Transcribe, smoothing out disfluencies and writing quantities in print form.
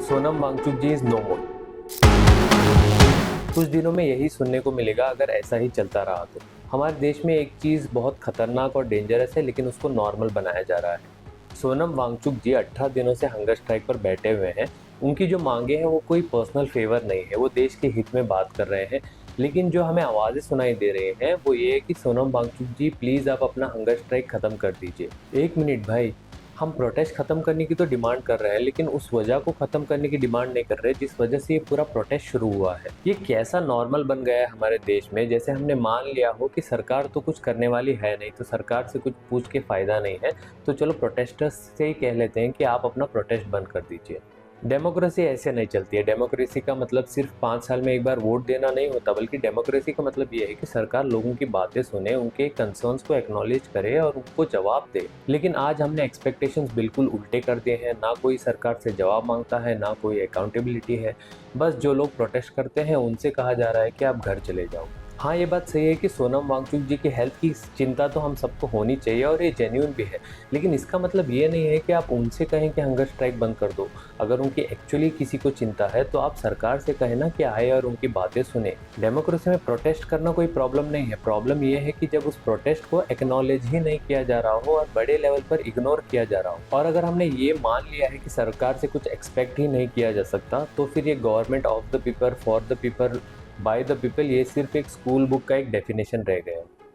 Sonam Wangchuk ji is no more. कुछ दिनों में यही सुनने को मिलेगा अगर ऐसा ही चलता रहा तो। हमारे देश में एक चीज बहुत खतरनाक और डेंजरस है, लेकिन उसको नॉर्मल बनाया जा रहा है। सोनम वांगचुक जी 18 दिनों से हंगर स्ट्राइक पर बैठे हुए हैं। उनकी जो मांगे हैं वो कोई पर्सनल फेवर नहीं है, वो देश के हित में बात कर रहे हैं। लेकिन जो हमें आवाजें सुनाई दे रही हैं वो ये है कि सोनम वांगचुक जी प्लीज आप अपना हंगर स्ट्राइक खत्म कर दीजिए। एक मिनट भाई, हम प्रोटेस्ट खत्म करने की तो डिमांड कर रहे हैं, लेकिन उस वजह को खत्म करने की डिमांड नहीं कर रहे जिस वजह से ये पूरा प्रोटेस्ट शुरू हुआ है। ये कैसा नॉर्मल बन गया है हमारे देश में, जैसे हमने मान लिया हो कि सरकार तो कुछ करने वाली है नहीं, तो सरकार से कुछ पूछ के फायदा नहीं है, तो चलो प्रोटेस्टर्स से ही कह लेते हैं कि आप अपना प्रोटेस्ट बंद कर दीजिए। डेमोक्रेसी ऐसे नहीं चलती है। डेमोक्रेसी का मतलब सिर्फ 5 साल में एक बार वोट देना नहीं होता, बल्कि डेमोक्रेसी का मतलब ये है कि सरकार लोगों की बातें सुने, उनके कंसर्न्स को एक्नॉलेज करे और उनको जवाब दे। लेकिन आज हमने एक्सपेक्टेशंस बिल्कुल उल्टे कर दिए हैं। ना कोई सरकार से जवाब मांगता है, ना कोई अकाउंटेबिलिटी है। बस जो लोग प्रोटेस्ट करते हैं उनसे कहा जा रहा है कि आप घर चले जाओ। हाँ, ये बात सही है कि सोनम वांगचुक जी की हेल्थ की चिंता तो हम सबको होनी चाहिए और ये जेन्युइन भी है। लेकिन इसका मतलब ये नहीं है कि आप उनसे कहें कि हंगर स्ट्राइक बंद कर दो। अगर उनकी एक्चुअली किसी को चिंता है तो आप सरकार से कहें ना कि आए और उनकी बातें सुने। डेमोक्रेसी में प्रोटेस्ट करना कोई प्रॉब्लम नहीं है। प्रॉब्लम ये है कि जब उस प्रोटेस्ट को एक्नॉलेज ही नहीं किया जा रहा हो और बड़े लेवल पर इग्नोर किया जा रहा हो। और अगर हमने ये मान लिया है कि सरकार से कुछ एक्सपेक्ट ही नहीं किया जा सकता, तो फिर ये government of the people, for the people, by the people, ये सिर्फ एक स्कूल बुक का एक डेफिनेशन रह गया है।